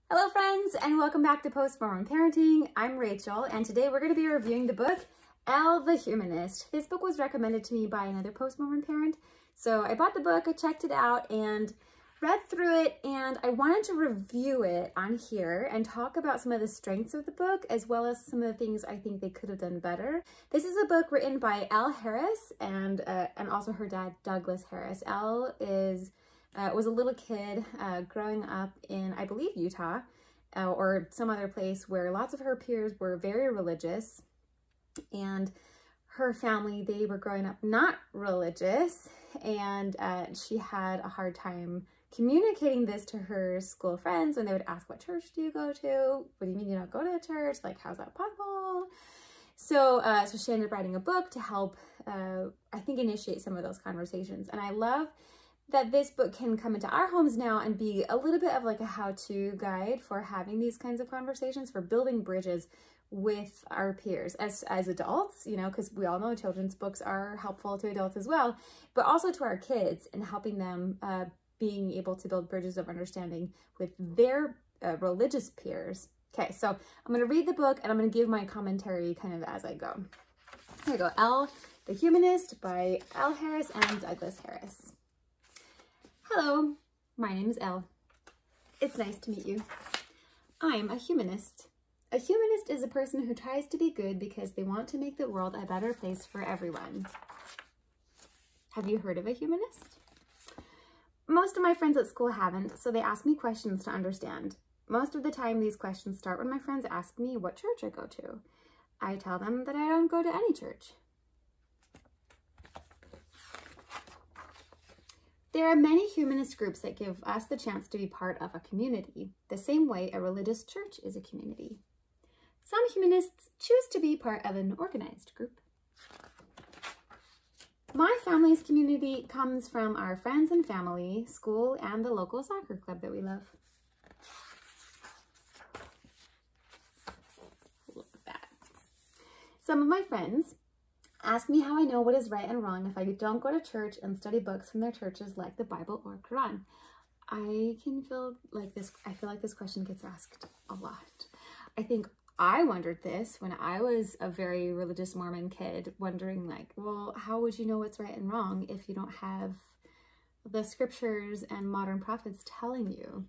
Hello friends, and welcome back to Post-Mormon Parenting. I'm Rachel, and today we're going to be reviewing the book, Elle the Humanist. This book was recommended to me by another Post-Mormon parent, so I bought the book, I checked it out, and read through it, and I wanted to review it on here and talk about some of the strengths of the book, as well as some of the things I think they could have done better. This is a book written by Elle Harris and also her dad, Douglas Harris. Elle was a little kid growing up in, I believe, Utah or some other place where lots of her peers were very religious, and her family, they were growing up not religious, and she had a hard time communicating this to her school friends when they would ask, what church do you go to? What do you mean you don't go to church? Like, how's that possible? So, so she ended up writing a book to help, I think, initiate some of those conversations. And I love that this book can come into our homes now and be a little bit of like a how-to guide for having these kinds of conversations, for building bridges with our peers as adults, you know, because we all know children's books are helpful to adults as well, but also to our kids and helping them being able to build bridges of understanding with their religious peers. Okay, so I'm going to read the book and I'm going to give my commentary kind of as I go. Here we go. Elle the Humanist by Elle Harris and Douglas Harris. Hello, my name is Elle. It's nice to meet you. I'm a humanist. A humanist is a person who tries to be good because they want to make the world a better place for everyone. Have you heard of a humanist? Most of my friends at school haven't, so they ask me questions to understand. Most of the time, these questions start when my friends ask me what church I go to. I tell them that I don't go to any church. There are many humanist groups that give us the chance to be part of a community, the same way a religious church is a community. Some humanists choose to be part of an organized group. My family's community comes from our friends and family, school, and the local soccer club that we love. Look at that. Some of my friends ask me how I know what is right and wrong if I don't go to church and study books from their churches like the Bible or Quran. I feel like this question gets asked a lot. I think I wondered this when I was a very religious Mormon kid, wondering like, well, how would you know what's right and wrong if you don't have the scriptures and modern prophets telling you?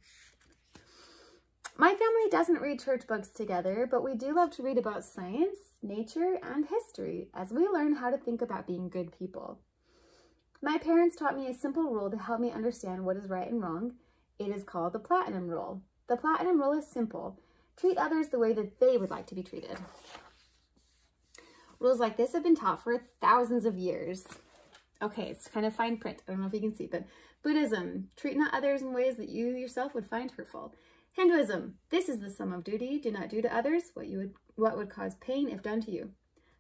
My family doesn't read church books together, but we do love to read about science, nature, and history as we learn how to think about being good people. My parents taught me a simple rule to help me understand what is right and wrong. It is called the Platinum Rule. The Platinum Rule is simple. Treat others the way that they would like to be treated. Rules like this have been taught for thousands of years. Okay, it's kind of fine print. I don't know if you can see, but Buddhism, treat not others in ways that you yourself would find hurtful. Hinduism, this is the sum of duty. Do not do to others what would cause pain if done to you.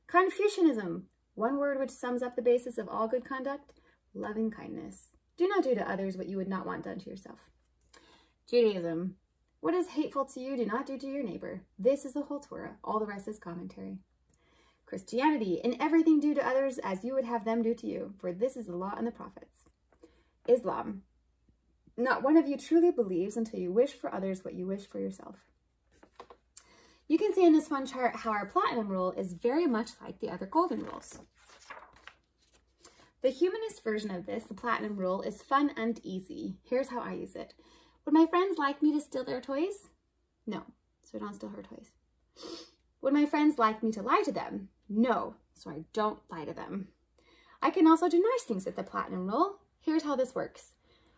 Confucianism, one word which sums up the basis of all good conduct, loving kindness. Do not do to others what you would not want done to yourself. Judaism, what is hateful to you, do not do to your neighbor. This is the whole Torah. All the rest is commentary. Christianity, in everything do to others as you would have them do to you, for this is the law and the prophets. Islam, not one of you truly believes until you wish for others what you wish for yourself. You can see in this fun chart how our Platinum Rule is very much like the other Golden Rules. The humanist version of this, the Platinum Rule, is fun and easy. Here's how I use it. Would my friends like me to steal their toys? No, so I don't steal her toys. Would my friends like me to lie to them? No, so I don't lie to them. I can also do nice things with the Platinum Rule. Here's how this works.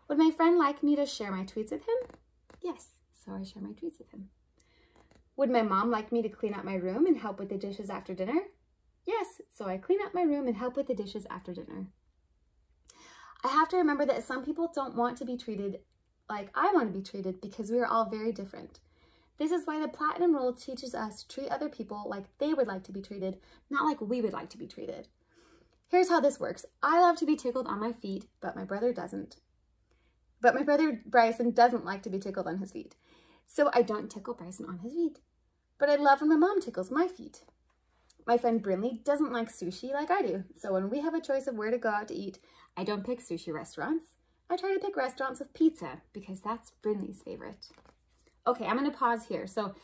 Would my friend like me to share my tweets with him? Yes, so I share my tweets with him. Would my mom like me to clean up my room and help with the dishes after dinner? Yes, so I clean up my room and help with the dishes after dinner. I have to remember that some people don't want to be treated like I want to be treated because we are all very different. This is why the Platinum Rule teaches us to treat other people like they would like to be treated, not like we would like to be treated. Here's how this works. I love to be tickled on my feet, but my brother doesn't. But my brother Bryson doesn't like to be tickled on his feet. So I don't tickle Bryson on his feet. But I love when my mom tickles my feet. My friend Brinley doesn't like sushi like I do. So when we have a choice of where to go out to eat, I don't pick sushi restaurants. I try to pick restaurants with pizza because that's Brinley's favorite. Okay, I'm going to pause here. So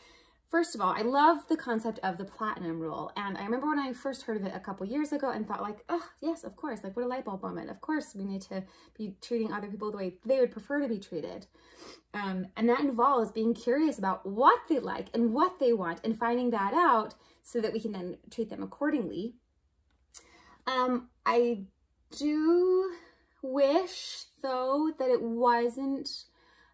first of all, I love the concept of the platinum rule. And I remember when I first heard of it a couple years ago and thought like, oh, yes, of course. Like, what a light bulb moment. Of course, we need to be treating other people the way they would prefer to be treated. And that involves being curious about what they like and what they want and finding that out so that we can then treat them accordingly. I do wish, though, that it wasn't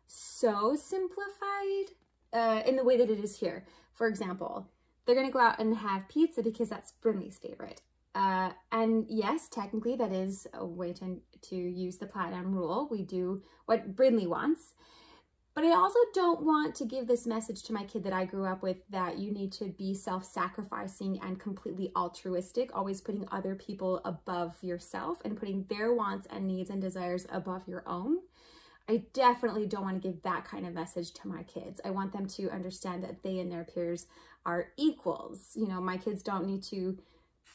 so simplified in the way that it is here. For example, they're going to go out and have pizza because that's Brinley's favorite. And yes, technically that is a way to use the platinum rule. We do what Brinley wants. But I also don't want to give this message to my kid that I grew up with, that you need to be self-sacrificing and completely altruistic, always putting other people above yourself and putting their wants and needs and desires above your own. I definitely don't want to give that kind of message to my kids. I want them to understand that they and their peers are equals. You know, my kids don't need to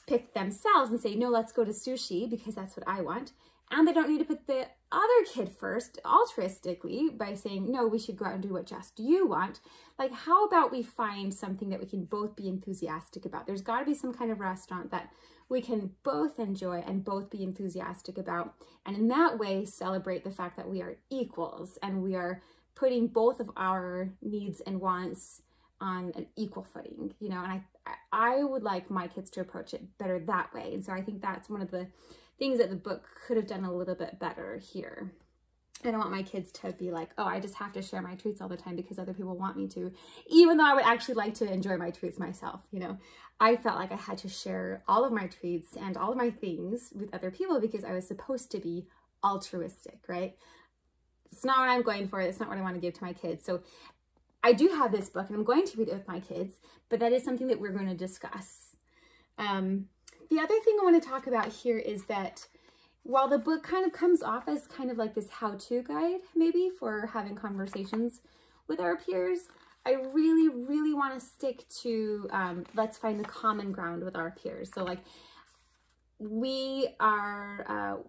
pick themselves and say, no, let's go to sushi because that's what I want. And they don't need to put the other kid first altruistically by saying, no, we should go out and do what just you want. Like, how about we find something that we can both be enthusiastic about? There's got to be some kind of restaurant that we can both enjoy and both be enthusiastic about. And in that way, celebrate the fact that we are equals and we are putting both of our needs and wants on an equal footing, you know, and I would like my kids to approach it better that way. And so I think that's one of the things that the book could have done a little bit better here. I don't want my kids to be like, oh, I just have to share my treats all the time because other people want me to, even though I would actually like to enjoy my treats myself. You know, I felt like I had to share all of my treats and all of my things with other people because I was supposed to be altruistic, right? It's not what I'm going for. It's not what I want to give to my kids. So I do have this book and I'm going to read it with my kids, but that is something that we're going to discuss. The other thing I want to talk about here is that while the book kind of comes off as kind of like this how-to guide, maybe for having conversations with our peers, I really, really want to stick to let's find the common ground with our peers. So like we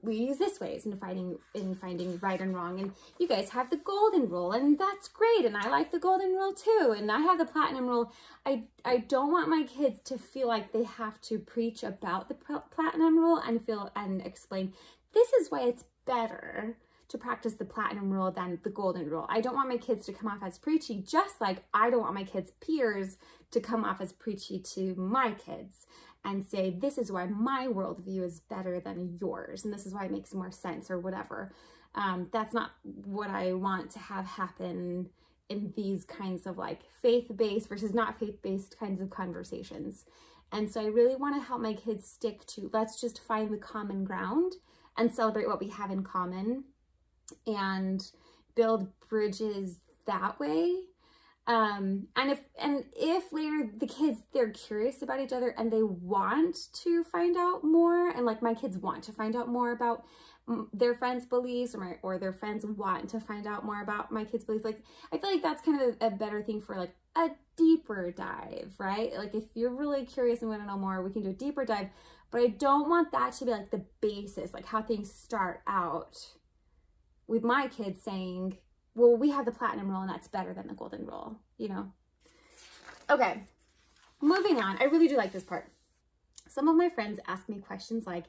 use this ways in finding right and wrong, and you guys have the golden rule, and that's great, and I like the golden rule too, and I have the platinum rule. I don't want my kids to feel like they have to preach about the platinum rule and explain this is why it's better to practice the platinum rule than the golden rule. I don't want my kids to come off as preachy, just like I don't want my kids' peers to come off as preachy to my kids and say, this is why my worldview is better than yours, and this is why it makes more sense, or whatever. That's not what I want to have happen in these kinds of like faith-based versus not faith-based kinds of conversations. And so I really want to help my kids stick to, let's just find the common ground and celebrate what we have in common and build bridges that way. And if later the kids, they're curious about each other and they want to find out more, and like my kids want to find out more about their friends' beliefs, or their friends want to find out more about my kids' beliefs, like I feel like that's kind of a better thing for like a deeper dive, right? Like if you're really curious and want to know more, we can do a deeper dive, but I don't want that to be like the basis, like how things start out with my kids saying, well, we have the platinum rule and that's better than the golden rule, you know? Okay, moving on. I really do like this part. Some of my friends ask me questions like,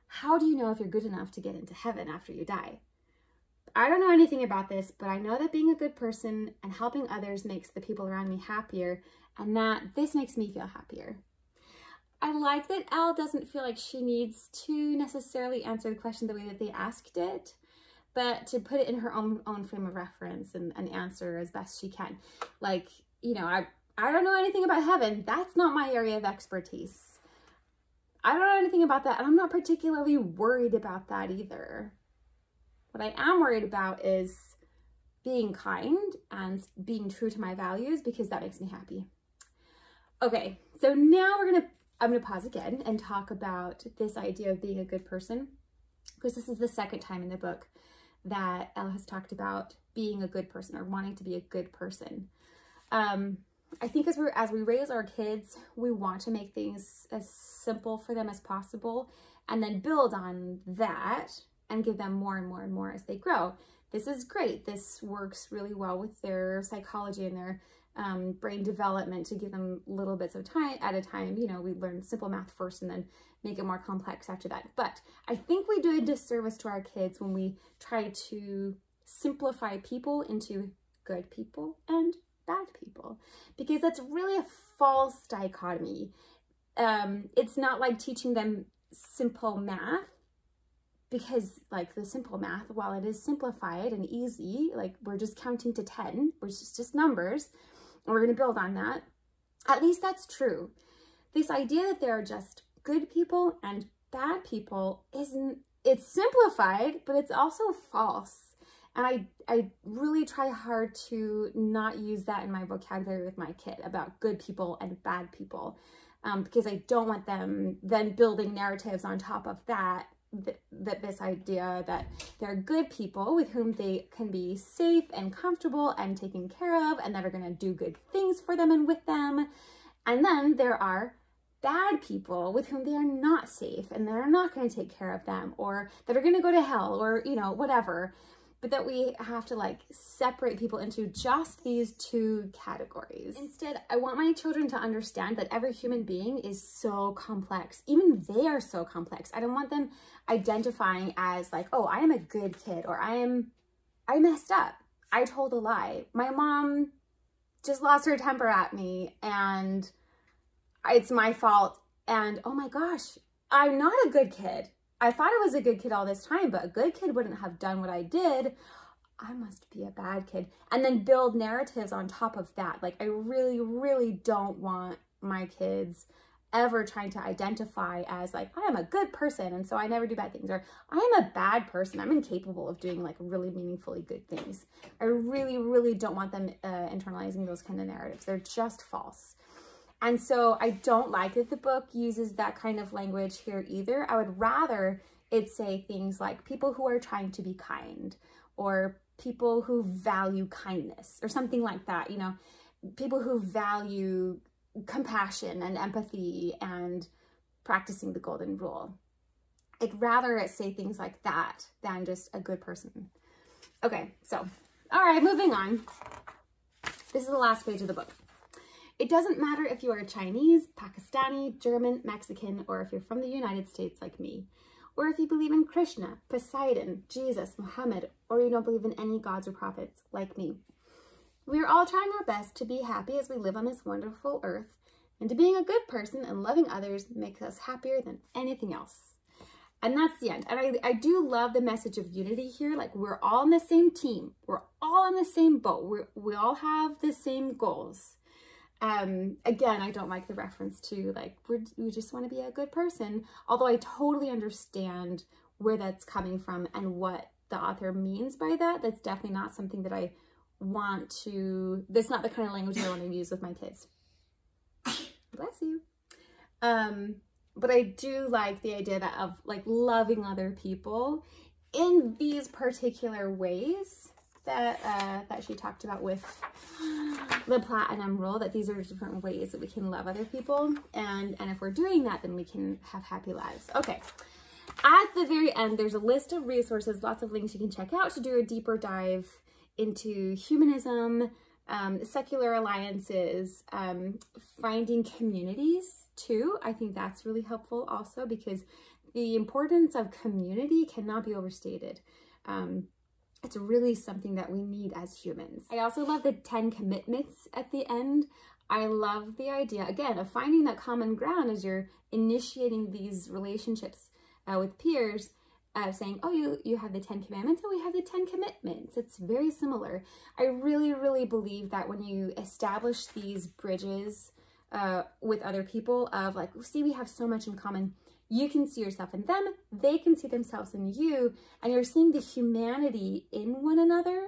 how do you know if you're good enough to get into heaven after you die? I don't know anything about this, but I know that being a good person and helping others makes the people around me happier, and that this makes me feel happier. I like that Elle doesn't feel like she needs to necessarily answer the question the way that they asked it, but to put it in her own frame of reference and answer as best she can. Like, you know, I don't know anything about heaven. That's not my area of expertise. I don't know anything about that, and I'm not particularly worried about that either. What I am worried about is being kind and being true to my values, because that makes me happy. Okay, so now I'm gonna pause again and talk about this idea of being a good person, because this is the second time in the book that Elle has talked about being a good person or wanting to be a good person. I think as we raise our kids, we want to make things as simple for them as possible and then build on that and give them more and more and more as they grow. this is great. This works really well with their psychology and their brain development to give them little bits of time at a time. You know, we learn simple math first and then make it more complex after that. But I think we do a disservice to our kids when we try to simplify people into good people and bad people, because that's really a false dichotomy. It's not like teaching them simple math, because like the simple math, while it is simplified and easy, like we're just counting to 10, which is just numbers, and we're going to build on that. At least that's true. This idea that there are just good people and bad people it's simplified, but it's also false. And I really try hard to not use that in my vocabulary with my kid about good people and bad people, because I don't want them then building narratives on top of that this idea that there are good people with whom they can be safe and comfortable and taken care of and that are going to do good things for them and with them. And then there are bad people with whom they are not safe and they're not going to take care of them, or that are going to go to hell, or, you know, whatever. But that we have to like separate people into just these two categories. Instead, I want my children to understand that every human being is so complex. Even they are so complex. I don't want them identifying as like, oh, I am a good kid, or I messed up. I told a lie. My mom just lost her temper at me and it's my fault. And oh my gosh, I'm not a good kid. I thought I was a good kid all this time, but a good kid wouldn't have done what I did. I must be a bad kid. And then build narratives on top of that. Like, I really, really don't want my kids ever trying to identify as like, I am a good person and so I never do bad things, or I am a bad person. I'm incapable of doing like really meaningfully good things. I really, really don't want them internalizing those kind of narratives. They're just false. And so I don't like that the book uses that kind of language here either. I would rather it say things like people who are trying to be kind, or people who value kindness, or something like that, you know, people who value compassion and empathy and practicing the golden rule. I'd rather it say things like that than just a good person. Okay, so, all right, moving on. This is the last page of the book. It doesn't matter if you are Chinese, Pakistani, German, Mexican, or if you're from the United States like me, or if you believe in Krishna, Poseidon, Jesus, Muhammad, or you don't believe in any gods or prophets like me. We are all trying our best to be happy as we live on this wonderful earth, and to being a good person and loving others makes us happier than anything else. And that's the end. And I do love the message of unity here. Like, we're all on the same team. We're all in the same boat. We all have the same goals. Again, I don't like the reference to like, we just want to be a good person, although I totally understand where that's coming from and what the author means by that. That's definitely not something that I want to, that's not the kind of language I want to use with my kids. Bless you. But I do like the idea that of like loving other people in these particular ways that she talked about with the platinum rule, that these are different ways that we can love other people, and if we're doing that, then we can have happy lives. Okay, at the very end, there's a list of resources, lots of links you can check out to do a deeper dive into humanism, secular alliances, finding communities too. I think that's really helpful also, because the importance of community cannot be overstated. It's really something that we need as humans. I also love the 10 commitments at the end. I love the idea, again, of finding that common ground as you're initiating these relationships with peers, saying, oh, you have the 10 commandments, oh, we have the 10 commitments. It's very similar. I really, really believe that when you establish these bridges with other people of like, see, we have so much in common, you can see yourself in them, they can see themselves in you, and you're seeing the humanity in one another,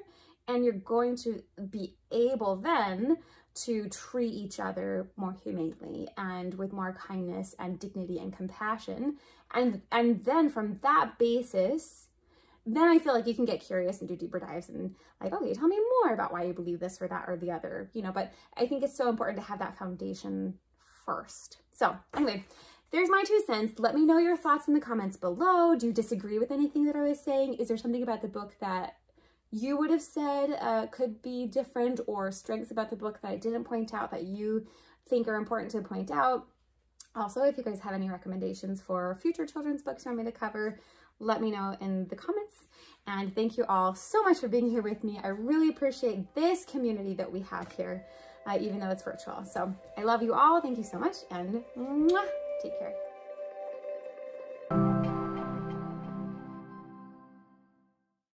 and you're going to be able then to treat each other more humanely and with more kindness and dignity and compassion. And then from that basis, then I feel like you can get curious and do deeper dives and like, okay, tell me more about why you believe this or that or the other, you know, but I think it's so important to have that foundation first. So anyway, there's my 2 cents. Let me know your thoughts in the comments below. Do you disagree with anything that I was saying? Is there something about the book that you would have said could be different, or strengths about the book that I didn't point out that you think are important to point out. Also, if you guys have any recommendations for future children's books you want me to cover, let me know in the comments. And thank you all so much for being here with me. I really appreciate this community that we have here, even though it's virtual. So I love you all. Thank you so much, and mwah, take care.